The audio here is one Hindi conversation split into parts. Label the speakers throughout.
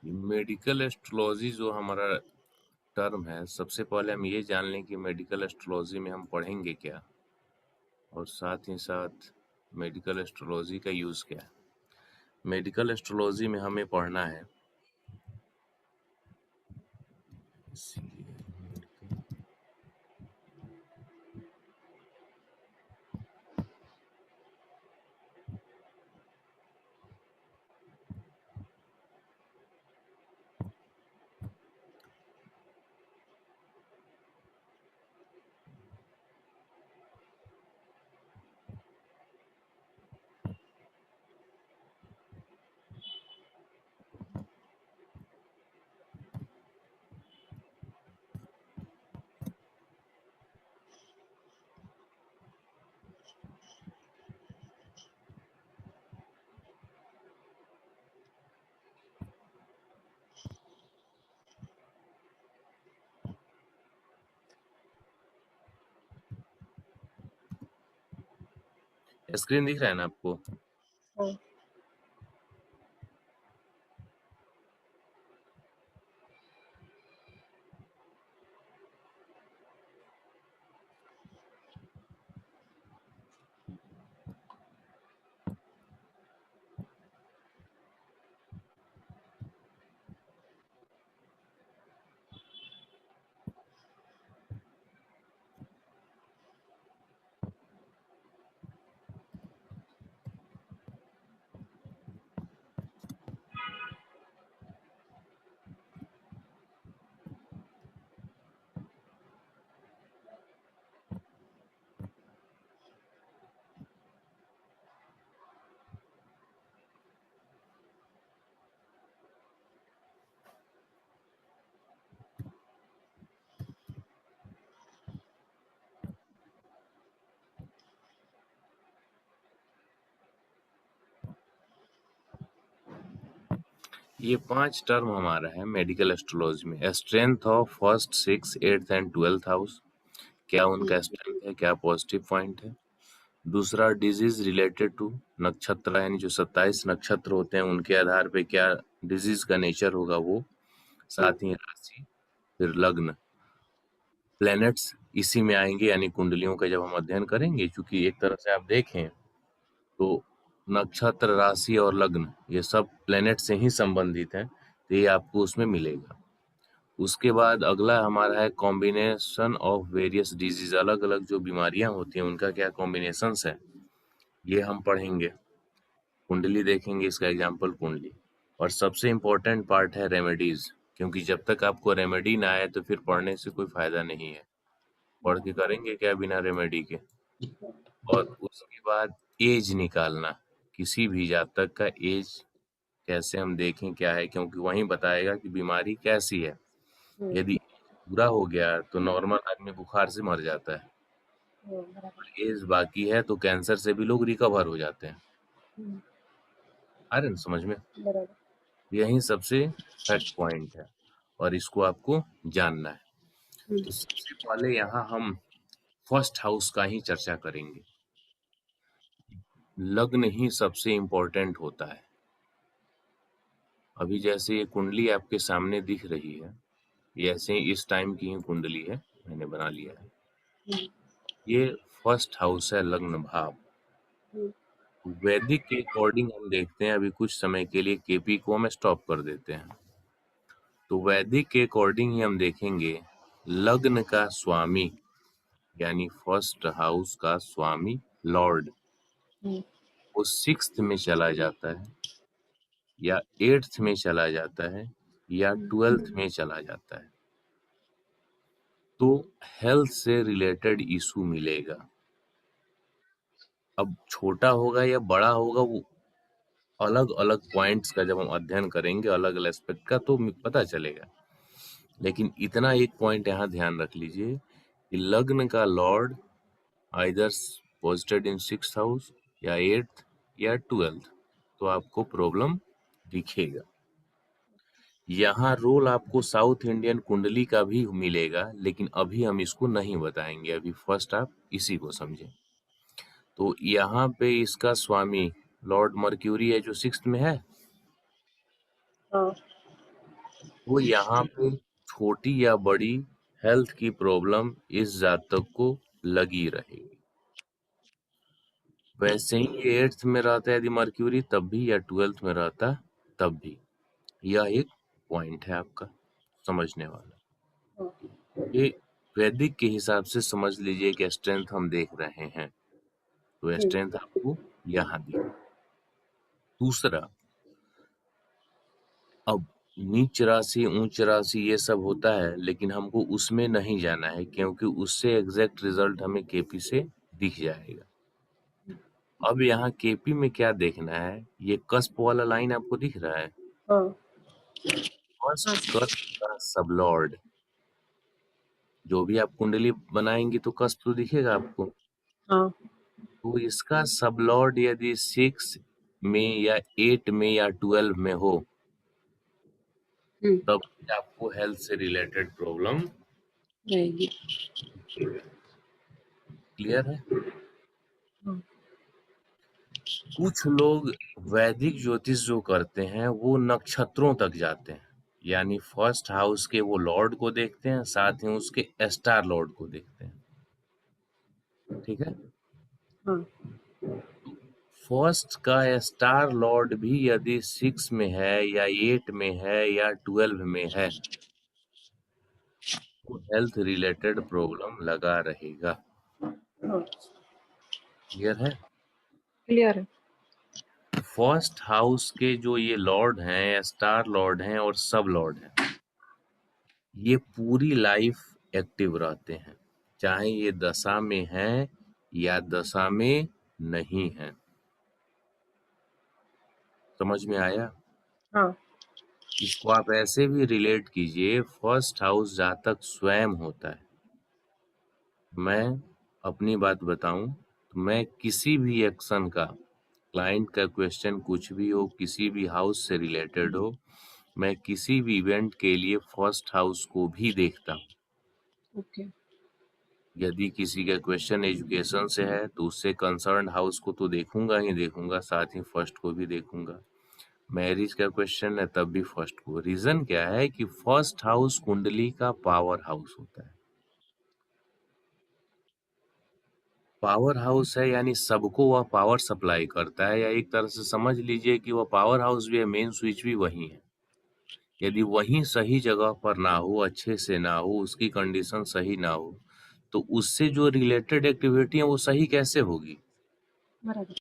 Speaker 1: मेडिकल एस्ट्रोलॉजी जो हमारा टर्म है, सबसे पहले हम ये जान लें कि मेडिकल एस्ट्रोलॉजी में हम पढ़ेंगे क्या और साथ ही साथ मेडिकल एस्ट्रोलॉजी का यूज़ क्या है। मेडिकल एस्ट्रोलॉजी में हमें पढ़ना है स्क्रीन दिख रहा है ना आपको?
Speaker 2: हाँ।
Speaker 1: ये 5 टर्म हमारा है मेडिकल एस्ट्रोलॉजी में। Strength of first 6, 8th and 12th house, क्या उनका स्ट्रेंथ है, क्या पॉजिटिव पॉइंट है। दूसरा, डिजीज रिलेटेड टू नक्षत्र, यानी जो 27 नक्षत्र होते हैं उनके आधार पे क्या डिजीज का नेचर होगा वो। साथ ही राशि, फिर लग्न, प्लैनेट्स इसी में आएंगे, यानी कुंडलियों का जब हम अध्ययन करेंगे, क्योंकि एक तरह से आप देखें तो नक्षत्र, राशि और लग्न ये सब प्लैनेट से ही संबंधित है, तो ये आपको उसमें मिलेगा। उसके बाद अगला हमारा है कॉम्बिनेशन ऑफ वेरियस डिजीज, अलग अलग जो बीमारियां होती हैं उनका क्या कॉम्बिनेशंस है, ये हम पढ़ेंगे। कुंडली देखेंगे, इसका एग्जाम्पल कुंडली। और सबसे इम्पोर्टेंट पार्ट है रेमेडीज, क्योंकि जब तक आपको रेमेडी ना आए तो फिर पढ़ने से कोई फायदा नहीं है। पढ़ के करेंगे क्या बिना रेमेडी के। और उसके बाद एज निकालना, किसी भी जातक का एज कैसे हम देखें क्या है, क्योंकि वही बताएगा कि बीमारी कैसी है। यदि पूरा हो गया तो नॉर्मल आदमी बुखार से मर जाता है, एज बाकी है तो कैंसर से भी लोग रिकवर हो जाते हैं। आ रहे ना समझ में?
Speaker 2: बराबर।
Speaker 1: यही सबसे फैक्ट पॉइंट है और इसको आपको जानना है। तो सबसे पहले यहाँ हम फर्स्ट हाउस का ही चर्चा करेंगे। लग्न ही सबसे इम्पोर्टेंट होता है। अभी जैसे ये कुंडली आपके सामने दिख रही है, ये ऐसे ही इस टाइम की ही कुंडली है, मैंने बना लिया है। ये फर्स्ट हाउस है, लग्न भाव। वैदिक के अकॉर्डिंग हम देखते हैं, अभी कुछ समय के लिए केपी को हम स्टॉप कर देते हैं। तो वैदिक के अकॉर्डिंग ही हम देखेंगे, लग्न का स्वामी यानी फर्स्ट हाउस का स्वामी लॉर्ड, वो 6th में चला जाता है या 8th में चला जाता है या 12th में चला जाता है, तो हेल्थ से रिलेटेड इशू मिलेगा। अब छोटा होगा या बड़ा होगा, वो अलग अलग पॉइंट्स का जब हम अध्ययन करेंगे, अलग अलग एस्पेक्ट का, तो पता चलेगा। लेकिन इतना एक पॉइंट यहाँ ध्यान रख लीजिए कि लग्न का Lord either posted in 6th house या 8th या 12th, तो आपको प्रॉब्लम दिखेगा। यहाँ रोल आपको साउथ इंडियन कुंडली का भी मिलेगा, लेकिन अभी हम इसको नहीं बताएंगे, अभी फर्स्ट आप इसी को समझें। तो यहाँ पे इसका स्वामी लॉर्ड मर्क्यूरी है जो 6th में है।
Speaker 2: हाँ।
Speaker 1: तो यहाँ पे छोटी या बड़ी हेल्थ की प्रॉब्लम इस जातक को लगी रहेगी। वैसे ही ये 8th में रहता है यदि मर्क्यूरी तब भी, या 12th में रहता तब भी। यह एक पॉइंट है आपका समझने वाला।
Speaker 2: हाँ।
Speaker 1: ये वैदिक के हिसाब से समझ लीजिए कि स्ट्रेंथ हम देख रहे हैं, तो स्ट्रेंथ आपको यहाँ दिख। दूसरा, अब नीच राशि उच्च राशि ये सब होता है, लेकिन हमको उसमें नहीं जाना है क्योंकि उससे एग्जैक्ट रिजल्ट हमें केपी से दिख जाएगा। अब यहाँ केपी में क्या देखना है, ये कस्प वाला लाइन आपको दिख रहा है,
Speaker 2: हाँ।
Speaker 1: फर्स्ट कस्प का सबलॉर्ड। जो भी आप कुंडली बनाएंगे तो कस्प तो दिखेगा आपको।
Speaker 2: हाँ।
Speaker 1: तो इसका सबलॉर्ड यदि 6 में या 8 में या 12 में हो तब आपको हेल्थ से रिलेटेड प्रॉब्लम
Speaker 2: रहेगी।
Speaker 1: क्लियर है?
Speaker 2: हाँ।
Speaker 1: कुछ लोग वैदिक ज्योतिष जो करते हैं वो नक्षत्रों तक जाते हैं, यानी फर्स्ट हाउस के वो लॉर्ड को देखते हैं, साथ ही उसके स्टार लॉर्ड को देखते हैं। ठीक है?
Speaker 2: हाँ।
Speaker 1: फर्स्ट का स्टार लॉर्ड भी यदि 6 में है या 8 में है या 12 में है तो हेल्थ रिलेटेड प्रॉब्लम लगा रहेगा।
Speaker 2: हाँ।
Speaker 1: क्लियर है?
Speaker 2: क्लियर है।
Speaker 1: फर्स्ट हाउस के जो ये लॉर्ड हैं, स्टार लॉर्ड हैं और सब लॉर्ड हैं, ये पूरी लाइफ एक्टिव रहते हैं, चाहे ये दशा में है या दशा में नहीं है। समझ में आया?
Speaker 2: हाँ।
Speaker 1: इसको आप ऐसे भी रिलेट कीजिए, फर्स्ट हाउस जातक स्वयं होता है। मैं अपनी बात बताऊं तो मैं किसी भी एक्शन का, क्लाइंट का क्वेश्चन कुछ भी हो, किसी भी हाउस से रिलेटेड हो, मैं किसी भी इवेंट के लिए फर्स्ट हाउस को भी देखता हूं।
Speaker 2: ओके।
Speaker 1: यदि किसी का क्वेश्चन एजुकेशन से है तो उससे कंसर्न हाउस को तो देखूंगा ही देखूंगा, साथ ही फर्स्ट को भी देखूंगा। मैरिज का क्वेश्चन है तब भी फर्स्ट को। रीजन क्या है कि फर्स्ट हाउस कुंडली का पावर हाउस होता है। पावर हाउस है यानी सबको वह पावर सप्लाई करता है, या एक तरह से समझ लीजिए कि वह पावर हाउस भी है, मेन स्विच भी वही है। यदि वही सही जगह पर ना हो, अच्छे से ना हो, उसकी कंडीशन सही ना हो, तो उससे जो रिलेटेड एक्टिविटी है वो सही कैसे होगी?
Speaker 2: बराबर।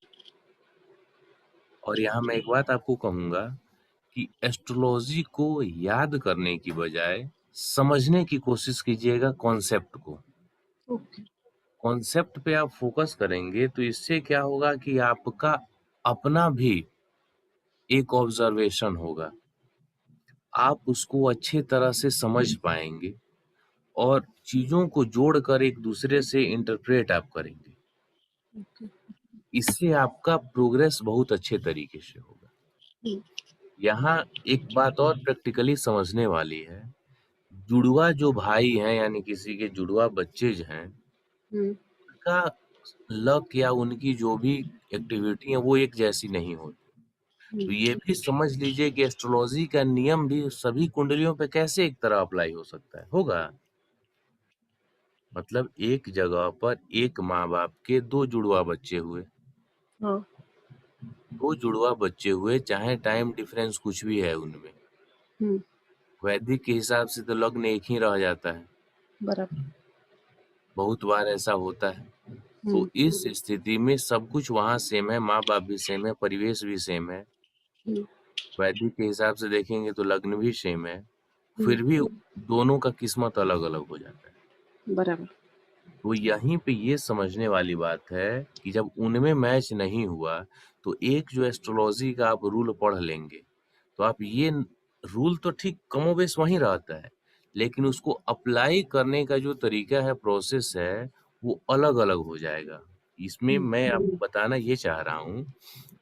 Speaker 1: और यहाँ मैं एक बात आपको कहूंगा कि एस्ट्रोलॉजी को याद करने की बजाय समझने की कोशिश कीजिएगा कॉन्सेप्ट को।
Speaker 2: ओके।
Speaker 1: कॉन्सेप्ट पे आप फोकस करेंगे तो इससे क्या होगा कि आपका अपना भी एक ऑब्जर्वेशन होगा, आप उसको अच्छे तरह से समझ पाएंगे और चीजों को जोड़कर एक दूसरे से इंटरप्रेट आप करेंगे।
Speaker 2: ओके।
Speaker 1: इससे आपका प्रोग्रेस बहुत अच्छे तरीके से होगा। यहाँ एक बात और प्रैक्टिकली समझने वाली है, जुड़वा जो भाई हैं यानी किसी के जुड़वा बच्चे जो हैं, उनका लक या उनकी जो भी एक्टिविटी है वो एक जैसी नहीं होती। तो ये भी समझ लीजिए कि एस्ट्रोलॉजी का नियम भी सभी कुंडलियों पे कैसे एक तरह अप्लाई हो सकता है, होगा। मतलब एक जगह पर एक माँ बाप के दो जुड़वा बच्चे हुए,
Speaker 2: हाँ।
Speaker 1: दो जुड़वा बच्चे हुए, चाहे टाइम डिफरेंस कुछ भी है उनमें, वैदिक के हिसाब से तो लग्न एक ही रह जाता है।
Speaker 2: बराबर।
Speaker 1: बहुत बार ऐसा होता है। तो इस स्थिति में सब कुछ वहां सेम है, माँ बाप भी सेम है, परिवेश भी सेम है, वैदिक के हिसाब से देखेंगे तो लग्न भी सेम है, फिर भी दोनों का किस्मत अलग अलग हो जाता है।
Speaker 2: बराबर।
Speaker 1: तो यहीं पे ये समझने वाली बात है कि जब उनमें मैच नहीं हुआ तो एक जो एस्ट्रोलॉजी का आप रूल पढ़ लेंगे तो आप ये रूल तो ठीक कमोबेश वहीं रहता है, लेकिन उसको अप्लाई करने का जो तरीका है, प्रोसेस है, वो अलग अलग हो जाएगा। इसमें मैं आपको बताना ये चाह रहा हूँ,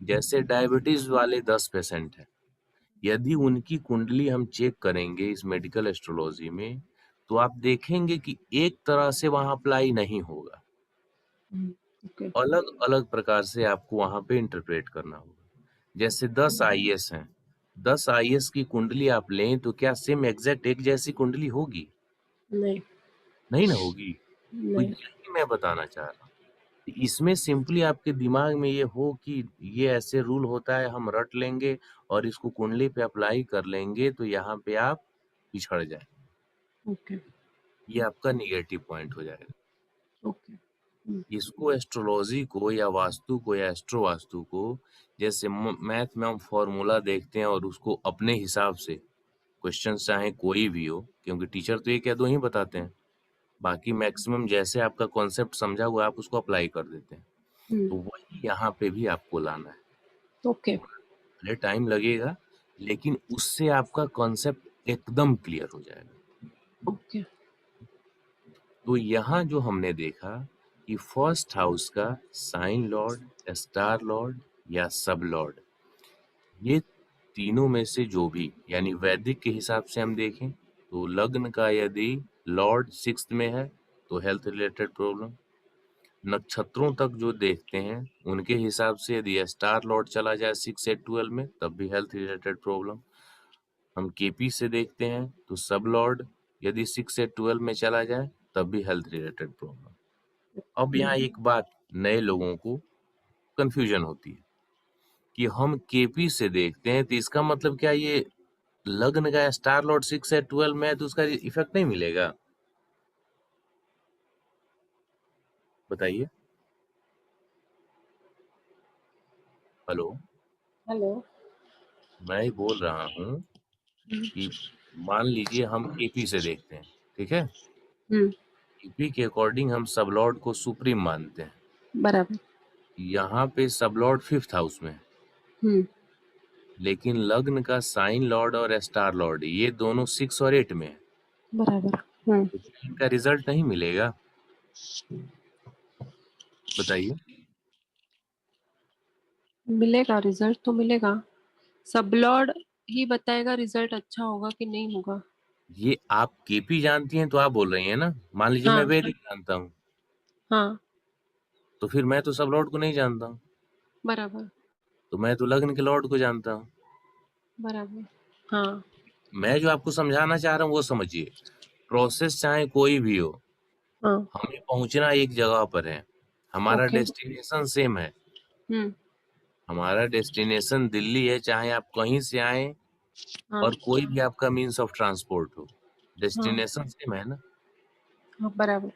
Speaker 1: जैसे डायबिटीज वाले 10 पेशेंट हैं, यदि उनकी कुंडली हम चेक करेंगे इस मेडिकल एस्ट्रोलॉजी में तो आप देखेंगे कि एक तरह से वहां अप्लाई नहीं होगा,
Speaker 2: ओके।
Speaker 1: अलग अलग प्रकार से आपको वहां पे इंटरप्रेट करना होगा। जैसे 10 आईएएस हैं 10 आईएएस की कुंडली आप लें तो क्या सेम एग्जैक्ट एक जैसी कुंडली होगी?
Speaker 2: नहीं।
Speaker 1: नहीं ना होगी। तो
Speaker 2: नहीं।
Speaker 1: यही मैं बताना चाह रहा हूँ। इसमें सिंपली आपके दिमाग में ये हो कि ये ऐसे रूल होता है, हम रट लेंगे और इसको कुंडली पे अप्लाई कर लेंगे तो यहाँ पे आप पिछड़ जाए।
Speaker 2: ओके।
Speaker 1: ये आपका निगेटिव पॉइंट हो जाएगा।
Speaker 2: ओके।
Speaker 1: इसको एस्ट्रोलॉजी को या वास्तु को या एस्ट्रो वास्तु को जैसे मैथ में हम फॉर्मूला देखते हैं और उसको अपने हिसाब से क्वेश्चन चाहे कोई भी हो, क्योंकि टीचर तो एक या दो ही बताते हैं, बाकी मैक्सिमम जैसे आपका कॉन्सेप्ट समझा हुआ आप उसको अप्लाई कर देते हैं। तो वही यहाँ पे भी आपको लाना है।
Speaker 2: ओके।
Speaker 1: भले टाइम लगेगा लेकिन उससे आपका कॉन्सेप्ट एकदम क्लियर हो जाएगा।
Speaker 2: ओके।
Speaker 1: तो यहाँ जो हमने देखा कि फर्स्ट हाउस का साइन लॉर्ड, स्टार लॉर्ड या सब लॉर्ड, ये तीनों में से जो भी, यानी वैदिक के हिसाब से हम देखें तो लग्न का यदि लॉर्ड 6th में है तो हेल्थ रिलेटेड प्रॉब्लम। नक्षत्रों तक जो देखते हैं उनके हिसाब से यदि स्टार लॉर्ड चला जाए 6, 8, 12 में तब भी हेल्थ रिलेटेड प्रॉब्लम। हम केपी से देखते हैं तो सब लॉर्ड यदि 6 से 12 में चला जाए तब भी हेल्थ रिलेटेड प्रॉब्लम। अब यहाँ एक बात नए लोगों को कंफ्यूजन होती है कि हम केपी से देखते हैं तो इसका मतलब क्या ये लग्न का स्टार लॉर्ड 6 से 12 में है तो उसका इफेक्ट नहीं मिलेगा? बताइए। हेलो।
Speaker 2: हेलो।
Speaker 1: मैं बोल रहा हूँ कि मान लीजिए हम केपी से देखते हैं, ठीक है? केपी के अकॉर्डिंग हम सब लॉर्ड को सुप्रीम मानते हैं।
Speaker 2: बराबर।
Speaker 1: यहाँ पे सब लॉर्ड 5th हाउस में है, लेकिन लग्न का साइन लॉर्ड और स्टार लॉर्ड ये दोनों 6 और 8 में है,
Speaker 2: बराबर।
Speaker 1: तो क्या इनका रिजल्ट नहीं मिलेगा? बताइए।
Speaker 2: मिलेगा, रिजल्ट तो मिलेगा। सब लॉर्ड ही बताएगा रिजल्ट अच्छा होगा कि नहीं होगा।
Speaker 1: ये आप केपी जानती हैं तो आप बोल रही हैं ना, मान लीजिए मैं
Speaker 2: हाँ।
Speaker 1: वैदिक जानता हूँ
Speaker 2: हाँ।
Speaker 1: तो फिर मैं तो सब लॉर्ड को नहीं जानता हूँ,
Speaker 2: बराबर।
Speaker 1: तो मैं तो लग्न के लॉर्ड को जानता हूँ।
Speaker 2: बराबर। हाँ।
Speaker 1: मैं जो आपको समझाना चाह रहा हूँ वो समझिए। प्रोसेस चाहे कोई भी हो,
Speaker 2: हाँ।
Speaker 1: हमें पहुंचना एक जगह पर है, हमारा
Speaker 2: ओके।
Speaker 1: डेस्टिनेशन सेम है।
Speaker 2: हम्म।
Speaker 1: हमारा डेस्टिनेशन दिल्ली है, चाहे आप कहीं से आए
Speaker 2: हाँ।
Speaker 1: और कोई भी आपका मीन्स ऑफ ट्रांसपोर्ट हो,
Speaker 2: हाँ।
Speaker 1: डेस्टिनेशन सेम है ना।
Speaker 2: हाँ। बराबर।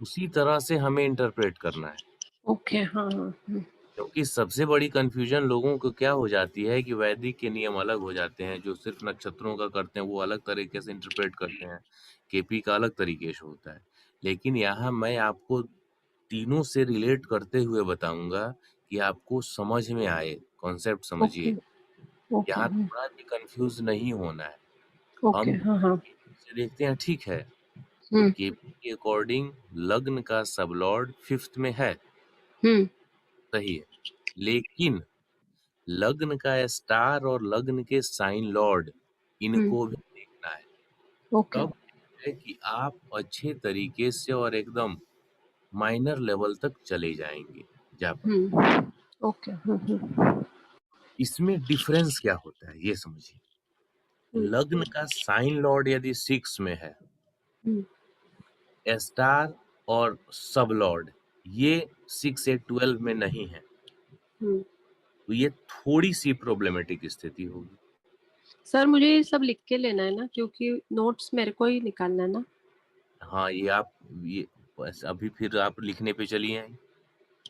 Speaker 1: उसी तरह से हमें इंटरप्रेट करना है।
Speaker 2: ओके। हाँ। हाँ।
Speaker 1: क्योंकि सबसे बड़ी कंफ्यूजन लोगों को क्या हो जाती है कि वैदिक के नियम अलग हो जाते हैं, जो सिर्फ नक्षत्रों का करते हैं वो अलग तरीके से इंटरप्रेट करते हैं, केपी का अलग तरीके से होता है। लेकिन यहाँ मैं आपको तीनों से रिलेट करते हुए बताऊंगा कि आपको समझ में आए, कॉन्सेप्ट
Speaker 2: ओके।
Speaker 1: समझिए।
Speaker 2: ओके।
Speaker 1: यहाँ थोड़ा भी कंफ्यूज नहीं होना है।
Speaker 2: ओके।
Speaker 1: हम
Speaker 2: हाँ। हाँ।
Speaker 1: से देखते हैं, ठीक है, तो
Speaker 2: हम्म।
Speaker 1: केपी के अकॉर्डिंग लग्न का सब लॉर्ड 5th में है,
Speaker 2: हम्म।
Speaker 1: सही है, लेकिन लग्न का स्टार और लग्न के साइन लॉर्ड
Speaker 2: हम्म।
Speaker 1: इनको भी देखना है।
Speaker 2: ओके।
Speaker 1: तब है कि आप अच्छे तरीके से और एकदम माइनर लेवल तक चले जाएंगे जा पाएंगे।
Speaker 2: ओके।
Speaker 1: इसमें डिफरेंस क्या होता है ये समझिए। लग्न का साइन लॉर्ड यदि 6 में है,
Speaker 2: हम्म।
Speaker 1: स्टार और सब लॉर्ड ये 6 से 12 में नहीं है,
Speaker 2: हम्म।
Speaker 1: तो ये थोड़ी सी प्रॉब्लमेटिक स्थिति होगी।
Speaker 2: सर मुझे ये सब लिख के लेना है ना, क्योंकि नोट्स मेरे को ही निकालना है ना।
Speaker 1: हाँ, ये आप ये बस अभी फिर आप लिखने पे चली आई।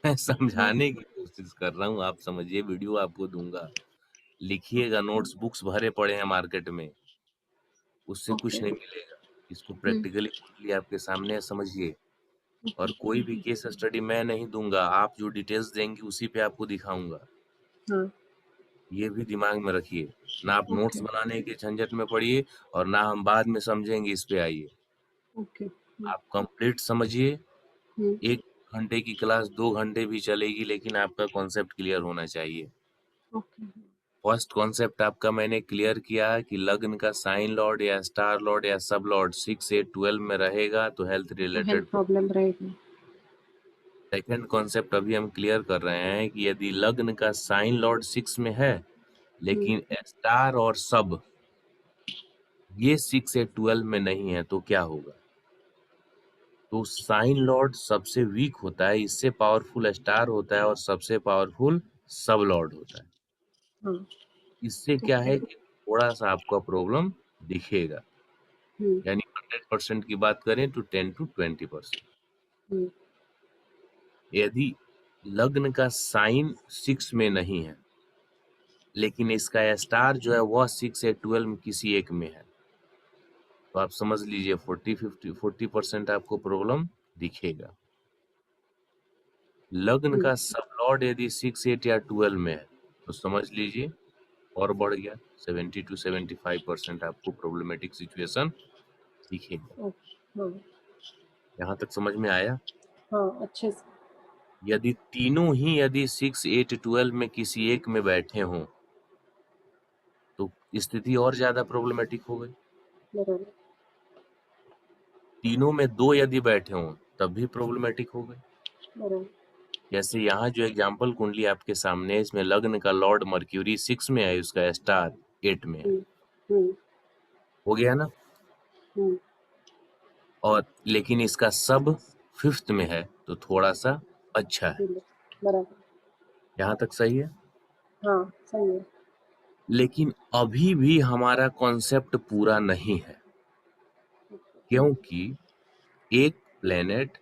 Speaker 1: मैं
Speaker 2: हाँ।
Speaker 1: समझाने की कोशिश कर रहा हूँ, आप समझिए, वीडियो आपको दूंगा, लिखिएगा, नोट्स बुक्स भरे पड़े हैं मार्केट में, उससे
Speaker 2: ओके।
Speaker 1: कुछ नहीं मिलेगा। इसको
Speaker 2: हम्म।
Speaker 1: प्रैक्टिकली कुंडली आपके सामने है, समझिए। और
Speaker 2: ओके।
Speaker 1: कोई भी केस स्टडी मैं नहीं दूंगा, आप जो डिटेल्स देंगे उसी पे आपको दिखाऊंगा।
Speaker 2: हाँ।
Speaker 1: ये भी दिमाग में रखिए, ना आप नोट्स
Speaker 2: ओके।
Speaker 1: बनाने के झंझट में पड़िए और ना हम बाद में समझेंगे इस पे आइए।
Speaker 2: ओके।
Speaker 1: आप कंप्लीट समझिए।
Speaker 2: हम्म।
Speaker 1: 1 घंटे की क्लास 2 घंटे भी चलेगी, लेकिन आपका कॉन्सेप्ट क्लियर होना चाहिए।
Speaker 2: ओके।
Speaker 1: फर्स्ट कॉन्सेप्ट आपका मैंने क्लियर किया कि लग्न का साइन लॉर्ड या स्टार लॉर्ड या सब लॉर्ड 6 से 12 में रहेगा तो हेल्थ
Speaker 2: तो हेल्थ
Speaker 1: रिलेटेड।
Speaker 2: प्रॉब्लम रहेगी।
Speaker 1: सेकंड कॉन्सेप्ट अभी हम क्लियर कर रहे हैं कि यदि लग्न का साइन लॉर्ड 6 में है लेकिन स्टार और सब ये 6 से 12 में नहीं है, तो क्या होगा? तो साइन लॉर्ड सबसे वीक होता है, इससे पावरफुल स्टार होता है और सबसे पावरफुल सब लॉर्ड होता है।
Speaker 2: हाँ,
Speaker 1: इससे क्या है कि थोड़ा सा आपका प्रॉब्लम दिखेगा,
Speaker 2: हम्म,
Speaker 1: यानी 100% की बात करें तो 10 to 20%।
Speaker 2: हम्म,
Speaker 1: यदि लग्न का साइन 6 में नहीं है, लेकिन इसका स्टार जो है वह 6 या 12 में किसी एक में है, तो आप समझ लीजिए 40% आपको प्रॉब्लम दिखेगा। लग्न का सब लॉर्ड यदि 6, 8 या 12 में है, तो समझ लीजिए और बढ़ गया, 70 to 75% आपको प्रॉब्लमेटिक सिचुएशन दिखेगा।
Speaker 2: हाँ,
Speaker 1: यहाँ तक समझ में आया?
Speaker 2: हाँ, अच्छे से।
Speaker 1: यदि तीनों ही यदि 6, 8, 12 में किसी एक में बैठे हों, तो स्थिति और ज्यादा प्रॉब्लमेटिक हो गई।
Speaker 2: बराबर।
Speaker 1: तीनों में 2 यदि बैठे हों, तब भी प्रॉब्लमेटिक हो गई।
Speaker 2: बराबर।
Speaker 1: जैसे यहाँ जो एग्जाम्पल कुंडली आपके सामने है, इसमें लग्न का लॉर्ड मर्क्यूरी 6 में है, उसका स्टार 8 में है,
Speaker 2: हम्म,
Speaker 1: हो गया ना?
Speaker 2: हम्म,
Speaker 1: और लेकिन इसका सब 5th में है, तो थोड़ा सा अच्छा है।
Speaker 2: बराबर।
Speaker 1: यहाँ तक सही है?
Speaker 2: हाँ, सही है।
Speaker 1: लेकिन अभी भी हमारा कॉन्सेप्ट पूरा नहीं है, क्योंकि एक प्लेनेट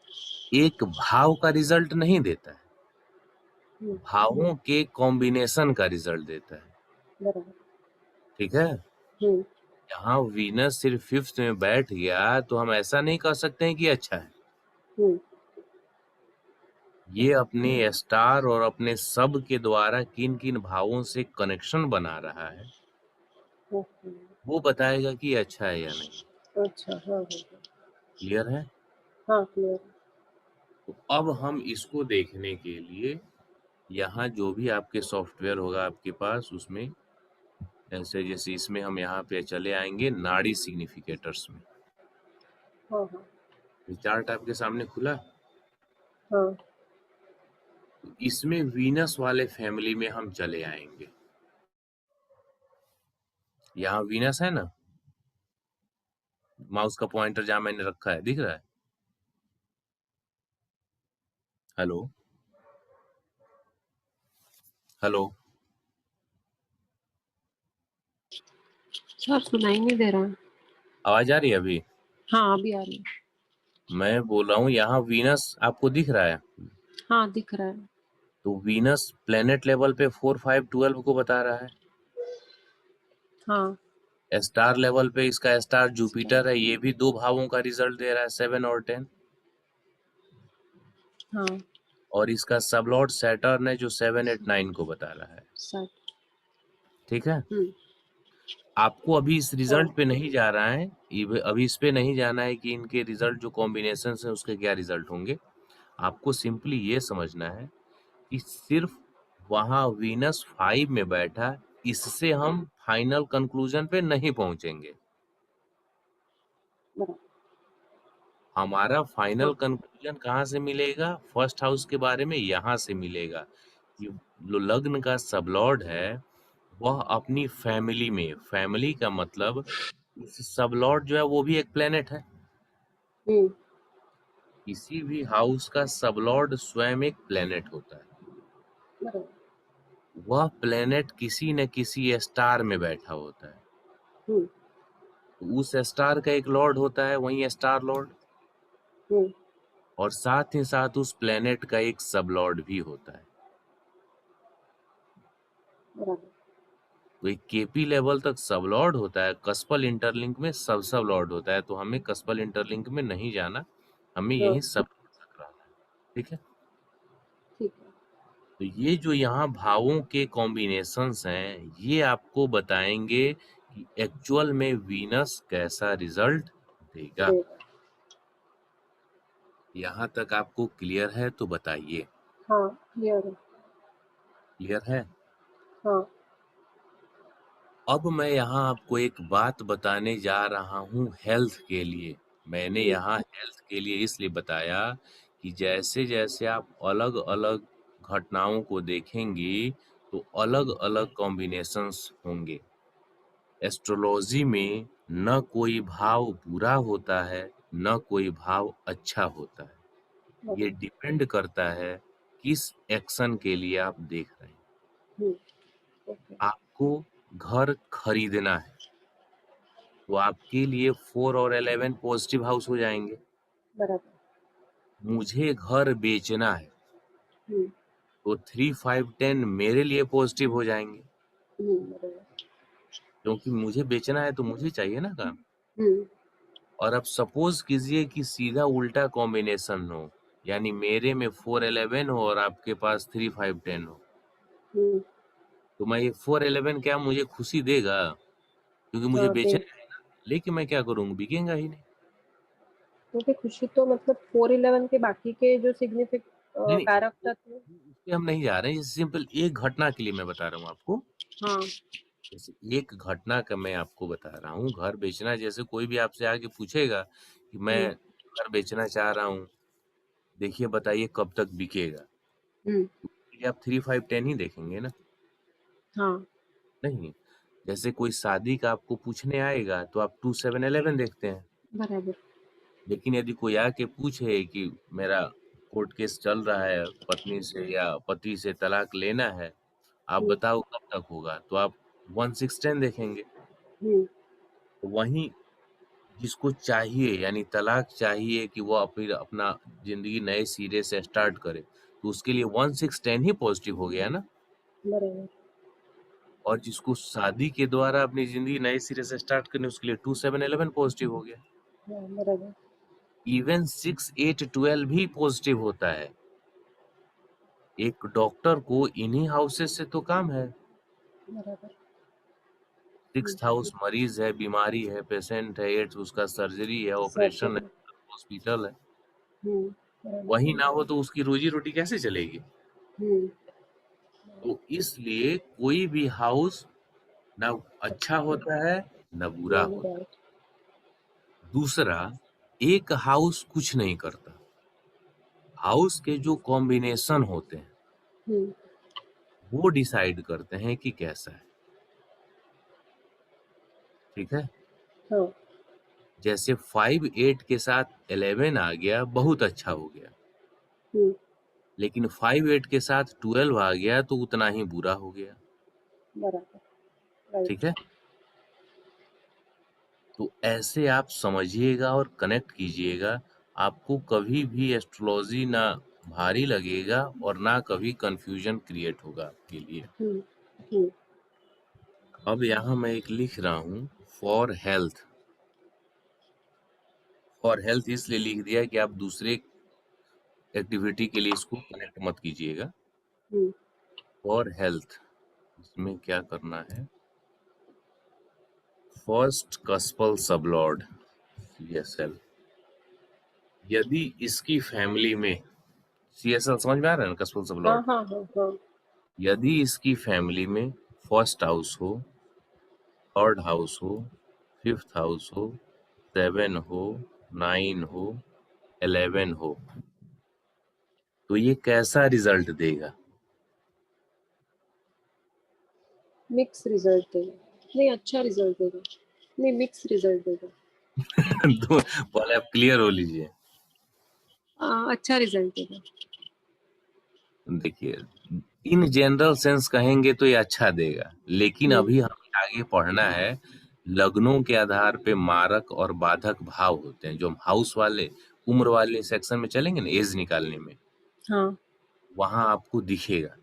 Speaker 1: एक भाव का रिजल्ट नहीं देता है, भावों के कॉम्बिनेशन का रिजल्ट देता है।
Speaker 2: बराबर।
Speaker 1: ठीक है? यहाँ वीनस सिर्फ 5th में बैठ गया, तो हम ऐसा नहीं कह सकते हैं कि अच्छा है। ये अपने स्टार और अपने सब के द्वारा किन किन भावों से कनेक्शन बना रहा है, वो बताएगा कि अच्छा है या नहीं।
Speaker 2: अच्छा, हाँ, हाँ,
Speaker 1: क्लियर है?
Speaker 2: हाँ, क्लियर।
Speaker 1: तो अब हम इसको देखने के लिए यहाँ जो भी आपके सॉफ्टवेयर होगा आपके पास, उसमें ऐसे जैसे इसमें हम यहाँ पे चले आएंगे नाड़ी सिग्निफिकेटर्स में।
Speaker 2: हाँ, हाँ,
Speaker 1: चार्ट आपके सामने खुला,
Speaker 2: हाँ,
Speaker 1: तो इसमें वीनस वाले फैमिली में हम चले आएंगे। यहाँ वीनस है ना, माउस का पॉइंटर जहां मैंने रखा है, दिख रहा है? हेलो, हेलो,
Speaker 2: सर सुनाई नहीं दे रहा।
Speaker 1: आवाज आ रही है अभी?
Speaker 2: हाँ, अभी आ रही है।
Speaker 1: मैं बोल रहा हूँ यहाँ वीनस आपको दिख रहा है?
Speaker 2: हाँ, दिख रहा है।
Speaker 1: तो वीनस प्लेनेट लेवल पे 4, 5, 12 को बता रहा है।
Speaker 2: हाँ,
Speaker 1: स्टार लेवल पे इसका स्टार जुपिटर है, ये भी 2 भावों का रिजल्ट दे रहा है, 7 और 10।
Speaker 2: हाँ,
Speaker 1: और इसका सबलॉर्ड सैटर्न है जो 7, 8, 9 को बता रहा है।
Speaker 2: सर।
Speaker 1: ठीक है? आपको अभी इस रिजल्ट पे नहीं जा रहा है, अभी इस पे नहीं जाना है कि इनके रिजल्ट जो कॉम्बिनेशन है उसके क्या रिजल्ट होंगे। आपको सिंपली ये समझना है कि सिर्फ वहां वीनस 5 में बैठा, इससे हम फाइनल कंक्लूजन पे नहीं पहुंचेंगे। हमारा फाइनल कंक्लूजन कहाँ से मिलेगा? फर्स्ट हाउस के बारे में यहाँ से मिलेगा कि जो लग्न का सबलॉर्ड है वह अपनी फैमिली में, फैमिली का मतलब सबलॉर्ड जो है वो भी एक प्लेनेट है। किसी भी हाउस का सबलॉर्ड स्वयं एक प्लेनेट होता है। वह प्लेनेट किसी न किसी स्टार में बैठा होता है, तो उस स्टार का एक लॉर्ड होता है, वही स्टार लॉर्ड, और साथ ही साथ उस प्लेनेट का एक सब लॉर्ड भी होता है। तो एक केपी लेवल तक सब लॉर्ड होता है, कस्पल इंटरलिंक में सब लॉर्ड होता है, तो हमें कस्पल इंटरलिंक में नहीं जाना, हमें यही सब तक रहना है। ठीक है?
Speaker 2: ठीक है।
Speaker 1: तो ये जो यहाँ भावों के कॉम्बिनेशंस हैं, ये आपको बताएंगे कि एक्चुअल में वीनस कैसा रिजल्ट देगा। यहाँ तक आपको क्लियर है तो बताइए।
Speaker 2: हाँ, क्लियर है।
Speaker 1: क्लियर है?
Speaker 2: हाँ,
Speaker 1: अब मैं यहाँ आपको एक बात बताने जा रहा हूँ हेल्थ के लिए। मैंने यहाँ हेल्थ के लिए इसलिए बताया कि जैसे जैसे आप अलग अलग घटनाओं को देखेंगी, तो अलग अलग कॉम्बिनेशंस होंगे। एस्ट्रोलॉजी में न कोई भाव बुरा होता है, न कोई भाव अच्छा होता है। ये डिपेंड करता है किस एक्शन के लिए आप देख रहे हैं।
Speaker 2: ओके।
Speaker 1: आपको घर खरीदना है तो आपके लिए 4 और 11 पॉजिटिव हाउस हो जाएंगे।
Speaker 2: बराबर।
Speaker 1: मुझे घर बेचना है तो 3, 5, 10 मेरे लिए पॉजिटिव हो जाएंगे,
Speaker 2: बराबर।
Speaker 1: क्योंकि मुझे बेचना है तो मुझे चाहिए ना काम। और अब सपोज कीजिए कि सीधा उल्टा कॉम्बिनेशन हो, यानी मेरे में 4, 11 हो और आपके पास 3, 5, 10 हो, तो मैं ये 4, 11 क्या मुझे खुशी देगा? क्योंकि मुझे
Speaker 2: हाँ,
Speaker 1: बेचना है ना, लेकिन मैं क्या करूंगा, बिकेगा ही नहीं।
Speaker 2: क्योंकि खुशी तो मतलब 411 के बाकी के जो
Speaker 1: नहीं नहीं,
Speaker 2: कारक तत्व।
Speaker 1: उस पे हम नहीं जा रहे हैं, सिंपल एक घटना के लिए मैं बता रहा हूँ आपको।
Speaker 2: हाँ।
Speaker 1: जैसे एक घटना का मैं आपको बता रहा हूँ, घर बेचना, जैसे कोई भी आपसे आके पूछेगा कि मैं घर बेचना चाह रहा हूँ, देखिए बताइए कब तक बिकेगा, तो आप 3, 5, 10 ही देखेंगे ना।
Speaker 2: हाँ।
Speaker 1: नहीं, जैसे कोई शादी का आपको पूछने आएगा तो आप 2, 7, 11 देखते हैं।
Speaker 2: बराबर।
Speaker 1: लेकिन यदि कोई आके पूछे कि मेरा कोर्ट केस चल रहा है, पत्नी से या पति से तलाक लेना है, आप बताओ कब तक होगा, तो आप 1, 6, 10 देखेंगे। तो वहीं जिसको चाहिए, यानी तलाक चाहिए कि वो फिर अपना जिंदगी नए सिरे से स्टार्ट करे, तो उसके लिए 1, 6, 10 ही पॉजिटिव हो गया ना।
Speaker 2: बराबर।
Speaker 1: और जिसको शादी के द्वारा अपनी जिंदगी नए सिरे से स्टार्ट करनी, उसके लिए 2, 7, 11 पॉजिटिव हो गया।
Speaker 2: बराबर।
Speaker 1: इवन 6, 8, 12 भी पॉजिटिव होता है। एक डॉक्टर को इन्हीं हाउसेस से तो काम है।
Speaker 2: बराबर।
Speaker 1: 6th हाउस मरीज है, बीमारी है, पेशेंट है, 8th उसका सर्जरी है, ऑपरेशन है, हॉस्पिटल है। वही ना हो तो उसकी रोजी रोटी कैसे चलेगी? तो इसलिए कोई भी हाउस ना अच्छा होता है ना बुरा होता है। दूसरा, एक हाउस कुछ नहीं करता, हाउस के जो कॉम्बिनेशन होते हैं वो डिसाइड करते हैं कि कैसा है। ठीक है,
Speaker 2: हाँ।
Speaker 1: जैसे 5, 8 के साथ 11 आ गया, बहुत अच्छा हो गया। लेकिन 5, 8 के साथ 12 आ गया तो उतना ही बुरा हो गया।
Speaker 2: बराबर।
Speaker 1: ठीक है, तो ऐसे आप समझिएगा और कनेक्ट कीजिएगा, आपको कभी भी एस्ट्रोलॉजी ना भारी लगेगा और ना कभी कंफ्यूजन क्रिएट होगा आपके लिए। अब यहाँ मैं एक लिख रहा हूँ फॉर हेल्थ। फॉर हेल्थ इसलिए लिख दिया कि आप दूसरे एक्टिविटी के लिए इसको कनेक्ट मत कीजिएगा। फॉर हेल्थ, इसमें क्या करना है, फर्स्ट कस्पल सबलॉर्ड CSL, यदि इसकी फैमिली में, CSL समझ में आ रहा है ना, कस्पल सबलॉर्ड।
Speaker 2: हाँ।
Speaker 1: यदि इसकी फैमिली में फर्स्ट हाउस हो, थर्ड हाउस हो, 5th हाउस हो, 7 हो, 9 हो, 11 हो, तो ये कैसा रिजल्ट देगा?
Speaker 2: मिक्स रिजल्ट देगा। नहीं, अच्छा रिजल्ट देगा। नहीं, मिक्स रिजल्ट देगा।
Speaker 1: तो पहले आप क्लियर हो लीजिए।
Speaker 2: अच्छा रिजल्ट देगा।
Speaker 1: देखिए, इन जनरल सेंस कहेंगे तो ये अच्छा देगा, लेकिन अभी हमें आगे पढ़ना है। लग्नों के आधार पे मारक और बाधक भाव होते हैं, जो हम हाउस वाले उम्र वाले सेक्शन में चलेंगे ना, एज निकालने में,
Speaker 2: हाँ।
Speaker 1: वहां आपको दिखेगा।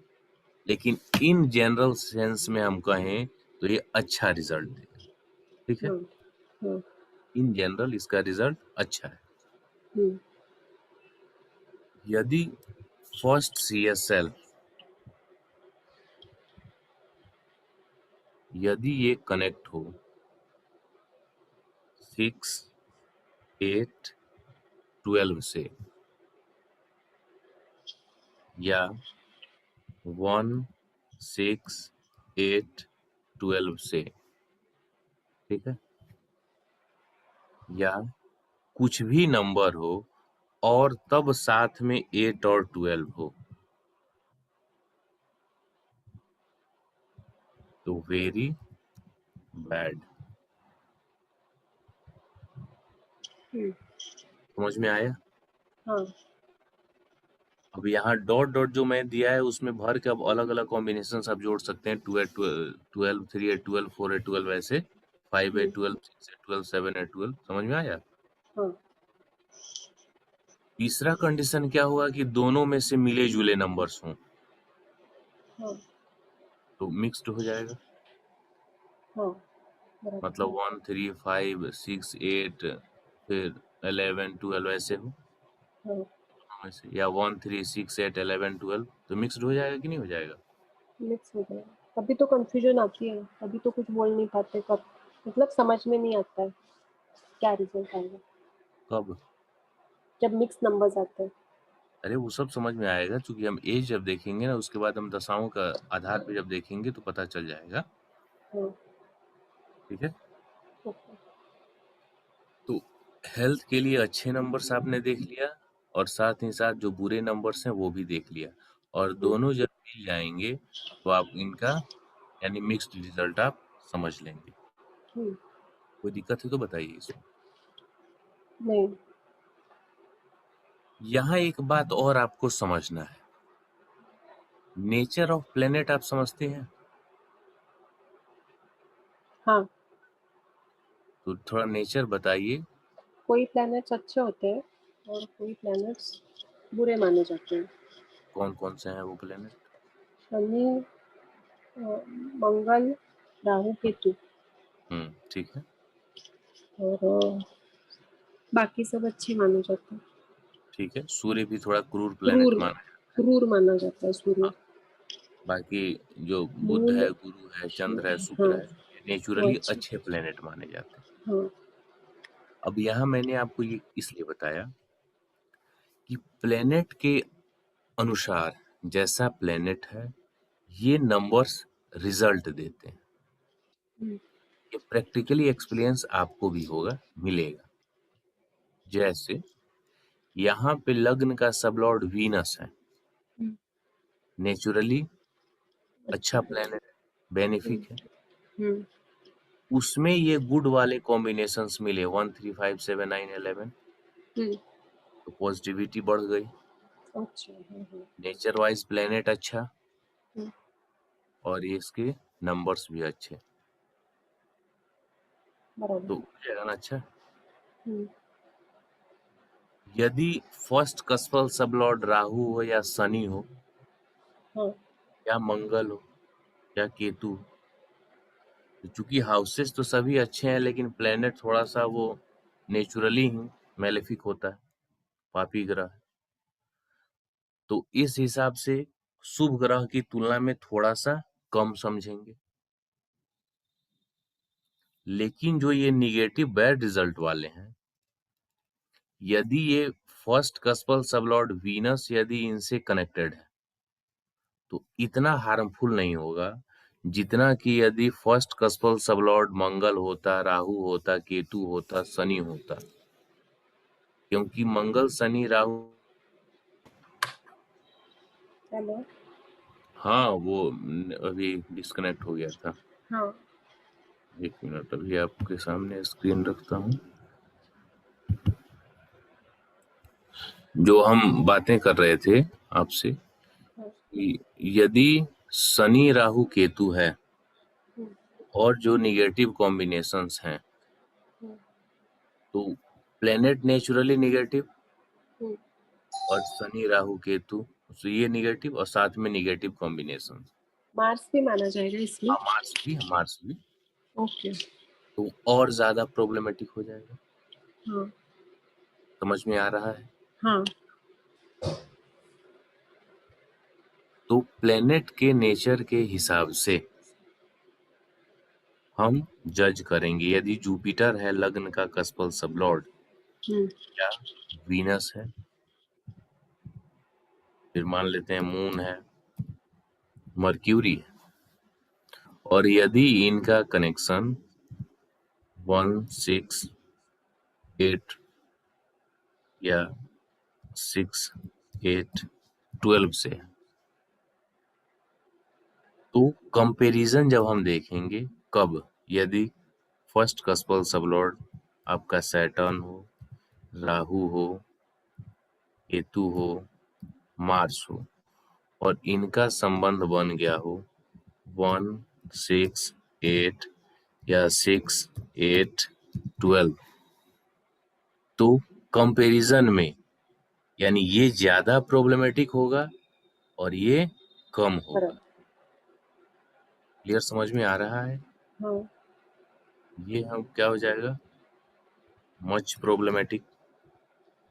Speaker 1: लेकिन इन जनरल सेंस में हम कहें तो ये अच्छा रिजल्ट देगा। ठीक है, इन जनरल इसका रिजल्ट अच्छा है। यदि फर्स्ट CSL, यदि ये कनेक्ट हो 6, 8, 12 से, या 1, 6, 8, 12 से, ठीक है, या कुछ भी नंबर हो और तब साथ में 8 और 12 हो, तो वेरी बैड। समझ में आया?
Speaker 2: हाँ
Speaker 1: अब यहाँ डॉट डॉट जो मैं दिया है उसमें भर के अब अलग अलग कॉम्बिनेशन आप जोड़ सकते हैं। 12 3 है, 12 4 है, 12 ऐसे 5 है, 12 6 है, 12 7 है, 12। समझ में आया?
Speaker 2: हाँ
Speaker 1: तीसरा कंडीशन क्या होगा कि दोनों में से मिले जुले नंबर्स हों,
Speaker 2: हाँ
Speaker 1: तो मिक्स्ड हो जाएगा।
Speaker 2: हाँ बराबर।
Speaker 1: मतलब 1 3 5 6 8 फिर 11 12 ऐसे हो
Speaker 2: हाँ
Speaker 1: दोनों में से, या 1 3 6 8 11 12, तो मिक्स्ड हो जाएगा कि नहीं हो जाएगा?
Speaker 2: मिक्स हो गया। तभी तो कंफ्यूजन आती है, तभी तो कुछ बोल नहीं पाते, कब मतलब समझ में नहीं आता है क्या रिजल्ट आएगा
Speaker 1: कब?
Speaker 2: जब मिक्स नंबर्स आते हैं।
Speaker 1: अरे वो सब समझ में आएगा, क्योंकि हम एज जब देखेंगे ना उसके बाद हम दशाओं का आधार पे जब देखेंगे तो पता चल जाएगा।
Speaker 2: हाँ
Speaker 1: ठीक है,
Speaker 2: ओके।
Speaker 1: तो हेल्थ के लिए अच्छे नंबर्स आपने देख लिया, और साथ ही साथ जो बुरे नंबर्स हैं वो भी देख लिया, और दोनों जब मिल जाएंगे तो आप इनका यानी मिक्स्ड रिजल्ट आप समझ लेंगे। कोई दिक्कत है तो बताइए इसमें।
Speaker 2: नहीं।
Speaker 1: यहाँ एक बात और आपको समझना है, नेचर ऑफ प्लेनेट आप समझते हैं?
Speaker 2: हाँ
Speaker 1: तो थोड़ा नेचर बताइए।
Speaker 2: कोई प्लैनेट्स अच्छे होते हैं और कोई प्लैनेट्स बुरे माने जाते हैं।
Speaker 1: कौन कौन से हैं वो प्लेनेट?
Speaker 2: शनि, मंगल, राहु, केतु
Speaker 1: ठीक है।
Speaker 2: और बाकी सब अच्छे माने जाते हैं।
Speaker 1: ठीक है, सूर्य भी थोड़ा क्रूर प्लेनेट
Speaker 2: क्रूर
Speaker 1: माना जाता है।
Speaker 2: क्रूर माना जाता है सूर्य।
Speaker 1: हाँ, बाकी जो बुध
Speaker 2: मून
Speaker 1: है, गुरु है, चंद्र है,
Speaker 2: हाँ
Speaker 1: शुक्र है, ये
Speaker 2: वो
Speaker 1: नेचुरली
Speaker 2: अच्छे।
Speaker 1: अच्छे प्लेनेट माने जाते हैं।
Speaker 2: हाँ
Speaker 1: अब यहाँ मैंने आपको ये इसलिए बताया कि प्लेनेट के अनुसार जैसा प्लेनेट है ये नंबर्स रिजल्ट देते हैं। ये प्रैक्टिकली एक्सपीरियंस आपको भी होगा, मिलेगा। जैसे यहाँ पे लग्न का सबलॉर्ड वीनस है, नेचुरली अच्छा प्लेनेट, बेनिफिक है।
Speaker 2: हम्म
Speaker 1: उसमें ये गुड वाले कॉम्बिनेशंस मिले 1 3 5 7 9 11,
Speaker 2: हम्म
Speaker 1: तो पॉजिटिविटी बढ़ गई।
Speaker 2: अच्छा
Speaker 1: नेचर वाइज प्लेनेट अच्छा,
Speaker 2: हम्म,
Speaker 1: और ये इसके नंबर्स भी अच्छे,
Speaker 2: बराबर।
Speaker 1: तो हो जाएगा ना अच्छा।
Speaker 2: हम्म
Speaker 1: यदि फर्स्ट कस्पल सबलॉर्ड राहु हो या शनि हो
Speaker 2: हाँ
Speaker 1: या मंगल हो या केतु हो, तो चूंकि हाउसेस तो सभी अच्छे हैं लेकिन प्लेनेट थोड़ा सा वो नेचुरली ही मेलेफिक होता है, पापी ग्रह है, तो इस हिसाब से शुभ ग्रह की तुलना में थोड़ा सा कम समझेंगे। लेकिन जो ये निगेटिव बैड रिजल्ट वाले हैं, यदि ये फर्स्ट कस्पल सबलॉर्ड वीनस यदि इनसे कनेक्टेड है तो इतना हार्मफुल नहीं होगा जितना कि यदि फर्स्ट कस्पल सबलॉर्ड मंगल होता, राहु होता, केतु होता, शनि होता। क्योंकि मंगल, शनि, राहु,
Speaker 2: हेलो।
Speaker 1: हाँ वो अभी डिस्कनेक्ट हो गया था।
Speaker 2: हाँ
Speaker 1: 1 मिनट, अभी आपके सामने स्क्रीन रखता हूँ। जो हम बातें कर रहे थे आपसे
Speaker 2: हाँ
Speaker 1: कि यदि शनि, राहु, केतु है और जो निगेटिव कॉम्बिनेशंस हैं, तो प्लेनेट नेचुरली निगेटिव और शनि, राहु, केतु, तो ये निगेटिव और साथ में निगेटिव कॉम्बिनेशन।
Speaker 2: मार्स भी माना जाएगा इसमें।
Speaker 1: मार्स भी
Speaker 2: ओके।
Speaker 1: तो और ज्यादा प्रॉब्लमेटिक हो जाएगा।
Speaker 2: हाँ
Speaker 1: समझ में आ रहा है?
Speaker 2: हाँ
Speaker 1: तो प्लेनेट के नेचर के हिसाब से हम जज करेंगे। यदि जुपिटर है लग्न का कस्पल सबलॉर्ड, या वीनस है, फिर मान लेते हैं मून है, मर्क्यूरी है, और यदि इनका कनेक्शन 1 6 8 या 6 8 12 से है, तो कंपैरिजन जब हम देखेंगे कब, यदि फर्स्ट कस्पल सबलॉर्ड आपका सैटर्न हो, राहु हो, केतु हो, मार्स हो और इनका संबंध बन गया हो 1, 6, 8 या 6, 8, 12, तो कंपैरिजन में यानी ये ज्यादा प्रॉब्लमेटिक होगा और ये कम होगा।
Speaker 2: बराबर।
Speaker 1: क्लियर समझ में आ रहा है?
Speaker 2: हाँ।
Speaker 1: ये हम क्या हो जाएगा, मच प्रॉब्लमेटिक।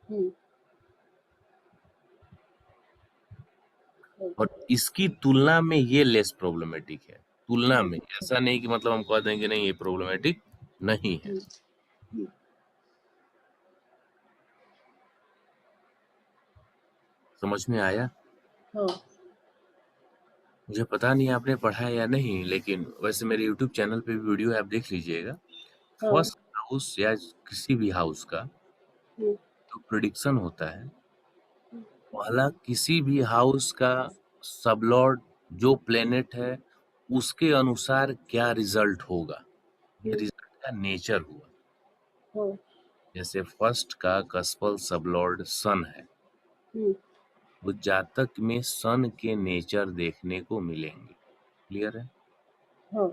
Speaker 2: हम्म।
Speaker 1: और इसकी तुलना में ये लेस प्रॉब्लमेटिक है। तुलना
Speaker 2: हम्म।
Speaker 1: में, ऐसा नहीं कि मतलब हम कह देंगे नहीं ये प्रॉब्लमेटिक नहीं है।
Speaker 2: हम्म।
Speaker 1: समझ में आया?
Speaker 2: हाँ।
Speaker 1: मुझे पता नहीं आपने पढ़ा है या नहीं, लेकिन वैसे मेरे YouTube चैनल पे भी वीडियो आप देख लीजिएगा।
Speaker 2: हाँ।
Speaker 1: फर्स्ट हाउस या किसी भी हाउस का
Speaker 2: हम्म।
Speaker 1: जो प्रिडिक्शन होता है, पहला किसी भी हाउस का सबलॉर्ड जो प्लेनेट है उसके अनुसार क्या रिजल्ट होगा, ये रिजल्ट का नेचर हुआ।
Speaker 2: हाँ।
Speaker 1: जैसे फर्स्ट का कस्पल सबलॉर्ड सन है, तो जातक में सन के नेचर देखने को मिलेंगे। क्लियर है?
Speaker 2: हाँ।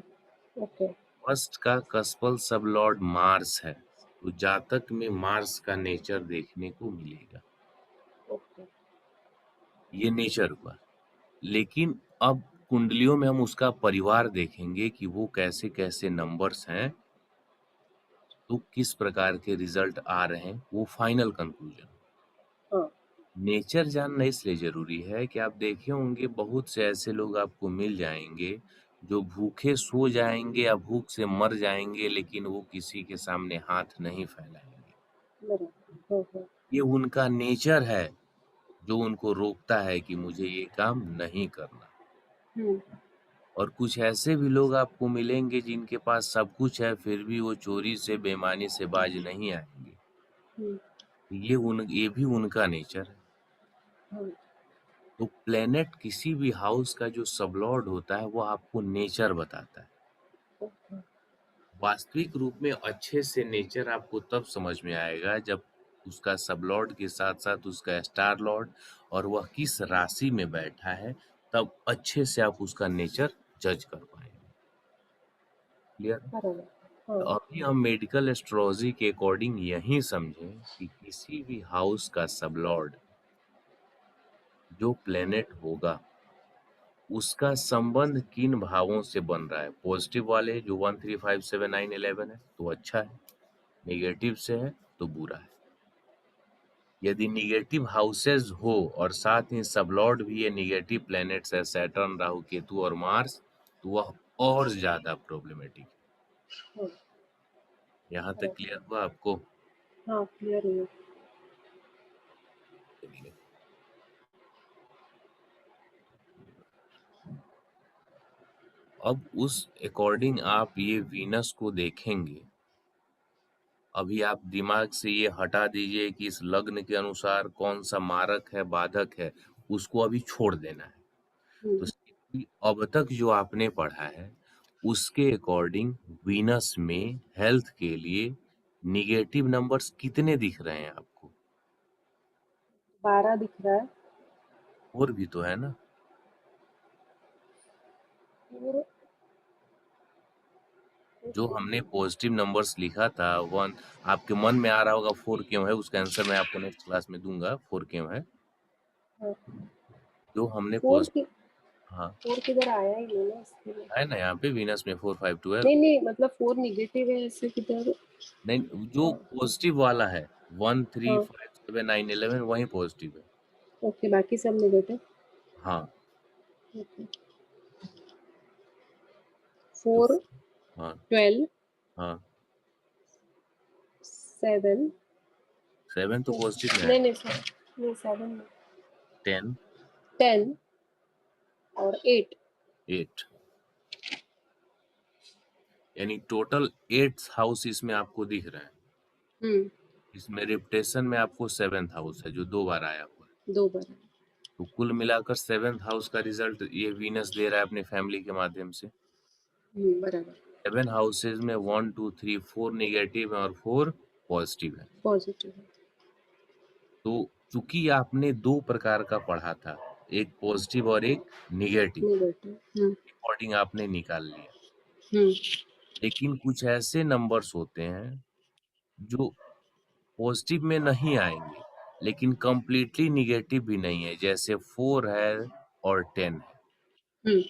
Speaker 2: ओके।
Speaker 1: फर्स्ट का कस्पल सबलॉर्ड मार्स है, तो जातक में मार्स का नेचर देखने को मिलेगा।
Speaker 2: ओके।
Speaker 1: ये नेचर हुआ। लेकिन अब कुंडलियों में हम उसका परिवार देखेंगे कि वो कैसे कैसे नंबर्स हैं, तो किस प्रकार के रिजल्ट आ रहे हैं, वो फाइनल कंक्लूजन।
Speaker 2: हाँ।
Speaker 1: नेचर जानना इसलिए जरूरी है कि आप देखे होंगे बहुत से ऐसे लोग आपको मिल जाएंगे जो भूखे सो जाएंगे या भूख से मर जाएंगे, लेकिन वो किसी के सामने हाथ नहीं फैलाएंगे।
Speaker 2: बराबर। हाँ। हाँ।
Speaker 1: ये उनका नेचर है जो उनको रोकता है कि मुझे ये काम नहीं करना। और कुछ ऐसे भी लोग आपको मिलेंगे जिनके पास सब कुछ है, फिर भी वो चोरी से बेईमानी से बाज नहीं आएंगे। ये भी उनका नेचर है।
Speaker 2: हाँ।
Speaker 1: तो प्लेनेट किसी भी हाउस का जो सबलॉर्ड होता है वो आपको नेचर बताता है।
Speaker 2: ओके।
Speaker 1: वास्तविक रूप में अच्छे से नेचर आपको तब समझ में आएगा जब उसका सबलॉर्ड के साथ साथ उसका स्टार लॉर्ड और वह किस राशि में बैठा है, तब अच्छे से आप उसका नेचर जज कर पाएंगे। क्लियर?
Speaker 2: बराबर।
Speaker 1: तो
Speaker 2: हाँ।
Speaker 1: अभी हम मेडिकल एस्ट्रोलॉजी के अकॉर्डिंग यही समझें कि किसी भी हाउस का सबलॉर्ड जो प्लेनेट होगा उसका संबंध किन भावों से बन रहा है। पॉजिटिव वाले जो 1, 3, 5, 7, 9, 11 है तो अच्छा है, नेगेटिव से है तो बुरा है। यदि निगेटिव हाउसेस हो और साथ ही सबलॉर्ड भी ये निगेटिव प्लैनेट्स है, सैटर्न, राहु, केतु और मार्स, तो वह और ज्यादा प्रॉब्लमेटिक है।
Speaker 2: हाँ।
Speaker 1: यहाँ तक क्लियर हुआ आपको?
Speaker 2: हाँ, क्लियर हुआ।
Speaker 1: चलिए। अब उस अकॉर्डिंग आप ये वीनस को देखेंगे। अभी आप दिमाग से ये हटा दीजिए कि इस लग्न के अनुसार कौन सा मारक है, बाधक है, उसको अभी छोड़ देना है। तो simply अब तक जो आपने पढ़ा है उसके अकॉर्डिंग वीनस में हेल्थ के लिए निगेटिव नंबर्स कितने दिख रहे हैं आपको?
Speaker 2: 12 दिख रहा है।
Speaker 1: और भी तो है ना?
Speaker 2: और
Speaker 1: जो हमने पॉजिटिव नंबर्स लिखा था 1, आपके मन में आ रहा होगा 4 क्यों है, उसका आंसर मैं आपको नेक्स्ट क्लास में दूंगा 4 क्यों है।
Speaker 2: हाँ,
Speaker 1: जो हमने
Speaker 2: 4 की
Speaker 1: हाँ
Speaker 2: 4 किधर आया ही नहीं ना, इसके लिए।
Speaker 1: है ना यहाँ पे वीनस में 4, 5, 12।
Speaker 2: नहीं, मतलब 4 नेगेटिव है, ऐसे किधर?
Speaker 1: नहीं, जो पॉजिटिव वाला है 1, 3,
Speaker 2: हाँ।
Speaker 1: 5, 7, 9, 11 वही पॉजिटिव है।
Speaker 2: ओके, बाकी सब नेगेटिव।
Speaker 1: हाँ
Speaker 2: ओके।
Speaker 1: तो
Speaker 2: 4,
Speaker 1: हाँ
Speaker 2: 12,
Speaker 1: हाँ
Speaker 2: 7।
Speaker 1: 7 तो पॉजिटिव में है।
Speaker 2: नहीं, 7 नहीं।
Speaker 1: 10,
Speaker 2: 10 और 8।
Speaker 1: 8 यानी टोटल 8 हाउस इसमें आपको दिख रहे हैं। इसमें रेपुटेशन में आपको 7th हाउस है जो 2 बार आया हुआ है।
Speaker 2: 2 बार।
Speaker 1: तो कुल मिलाकर 7th हाउस का रिजल्ट ये वीनस दे रहा है अपने फैमिली के माध्यम से।
Speaker 2: बराबर।
Speaker 1: 7 हाउसेज में 1 2 3 4 नेगेटिव है और 4 पॉजिटिव है।
Speaker 2: पॉजिटिव है।
Speaker 1: तो चूंकि आपने 2 प्रकार का पढ़ा था, एक पॉजिटिव और एक नेगेटिव,
Speaker 2: नेगेटिव।
Speaker 1: अकॉर्डिंग आपने निकाल लिया।
Speaker 2: हम्म।
Speaker 1: लेकिन कुछ ऐसे नंबर्स होते हैं जो पॉजिटिव में नहीं आएंगे लेकिन कंप्लीटली नेगेटिव भी नहीं है, जैसे 4 है और 10 है।
Speaker 2: हम्म।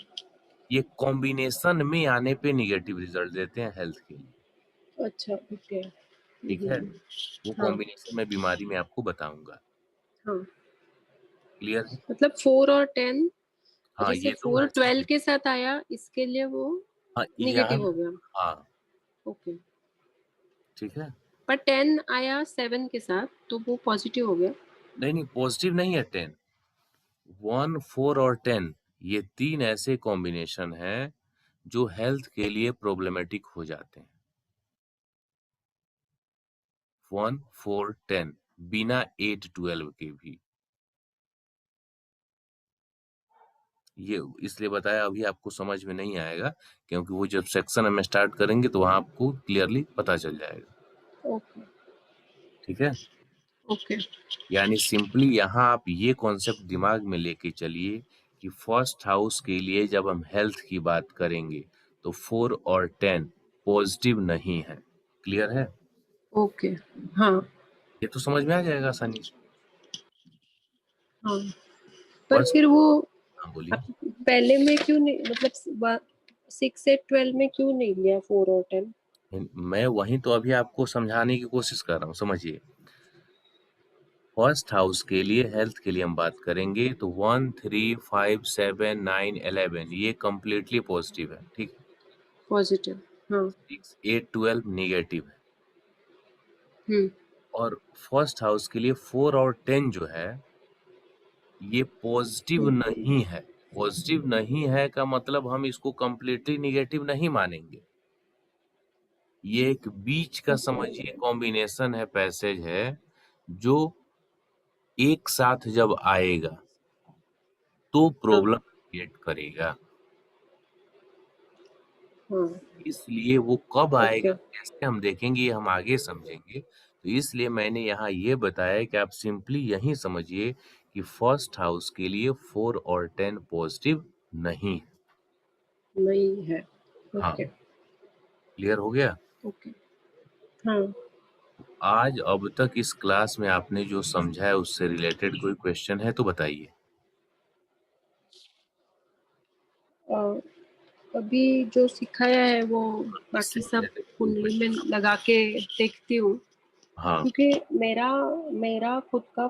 Speaker 1: ये कॉम्बिनेशन में आने पे नेगेटिव रिजल्ट देते हैं हेल्थ के लिए।
Speaker 2: अच्छा, ओके।
Speaker 1: ठीक है, वो
Speaker 2: हाँ।
Speaker 1: कॉम्बिनेशन में बीमारी में आपको बताऊंगा।
Speaker 2: हाँ,
Speaker 1: क्लियर है?
Speaker 2: मतलब 4 और 10,
Speaker 1: हाँ,
Speaker 2: जैसे
Speaker 1: ये तो
Speaker 2: 4
Speaker 1: वैसे
Speaker 2: 12
Speaker 1: ही।
Speaker 2: के साथ आया, इसके लिए वो
Speaker 1: हाँ,
Speaker 2: नेगेटिव हो
Speaker 1: यहाँ
Speaker 2: गया।
Speaker 1: हाँ,
Speaker 2: ओके।
Speaker 1: ठीक है।
Speaker 2: पर 10 आया 7 के साथ, तो वो पॉजिटिव हो गया।
Speaker 1: नहीं, पॉजिटिव नहीं है 10। 1 4 और 10 ये 3 ऐसे कॉम्बिनेशन हैं जो हेल्थ के लिए प्रॉब्लमेटिक हो जाते हैं। 1 4 10 बिना 8 12 के भी। ये इसलिए बताया, अभी आपको समझ में नहीं आएगा क्योंकि वो जब सेक्शन हम स्टार्ट करेंगे तो वहां आपको क्लियरली पता चल जाएगा।
Speaker 2: ओके।
Speaker 1: ठीक है,
Speaker 2: ओके।
Speaker 1: यानी सिंपली यहाँ आप ये कॉन्सेप्ट दिमाग में लेके चलिए कि फर्स्ट हाउस के लिए जब हम हेल्थ की बात करेंगे तो 4 और 10 पॉजिटिव नहीं है। क्लियर है?
Speaker 2: ओके। हाँ।
Speaker 1: ये तो समझ में आ जाएगा आसानी से।
Speaker 2: हाँ, पर
Speaker 1: फर्स्ट,
Speaker 2: फिर वो
Speaker 1: हाँ बोलिए।
Speaker 2: आप पहले में क्यों नहीं, मतलब 6 से 12 में क्यों नहीं लिया 4 और 10?
Speaker 1: मैं वही तो अभी आपको समझाने की कोशिश कर रहा हूँ, समझिए। फर्स्ट हाउस के लिए हेल्थ के लिए हम बात करेंगे तो 1 3 5 7 9 11 ये कंप्लीटली पॉजिटिव है। ठीक है,
Speaker 2: पॉजिटिव। हाँ।
Speaker 1: 6 8 12 नेगेटिव है।
Speaker 2: हम्म।
Speaker 1: और फर्स्ट हाउस के लिए 4 और 10 जो है ये पॉजिटिव नहीं है। पॉजिटिव नहीं है का मतलब हम इसको कंप्लीटली नेगेटिव नहीं मानेंगे। ये एक बीच का समझिए कॉम्बिनेशन है, पैसेज है जो एक साथ जब आएगा तो
Speaker 2: हाँ।
Speaker 1: प्रॉब्लम क्रिएट करेगा।
Speaker 2: हाँ।
Speaker 1: इसलिए वो कब
Speaker 2: ओके।
Speaker 1: आएगा कैसे हम देखेंगे, ये हम आगे समझेंगे। तो इसलिए मैंने यहाँ ये बताया कि आप सिंपली यही समझिए कि फर्स्ट हाउस के लिए 4 और 10 पॉजिटिव नहीं है।
Speaker 2: नहीं है।
Speaker 1: हाँ,
Speaker 2: ओके।
Speaker 1: क्लियर हो गया?
Speaker 2: ओके। हाँ।
Speaker 1: आज अब तक इस क्लास में आपने जो समझा है उससे रिलेटेड कोई क्वेश्चन है तो बताइए।
Speaker 2: अभी जो सिखाया है वो
Speaker 1: इससे
Speaker 2: बाकी सब
Speaker 1: रिलेटेड कोई
Speaker 2: कुंडली में
Speaker 1: क्वेश्चन?
Speaker 2: लगा के देखती हूँ,
Speaker 1: हाँ,
Speaker 2: क्योंकि मेरा मेरा खुद का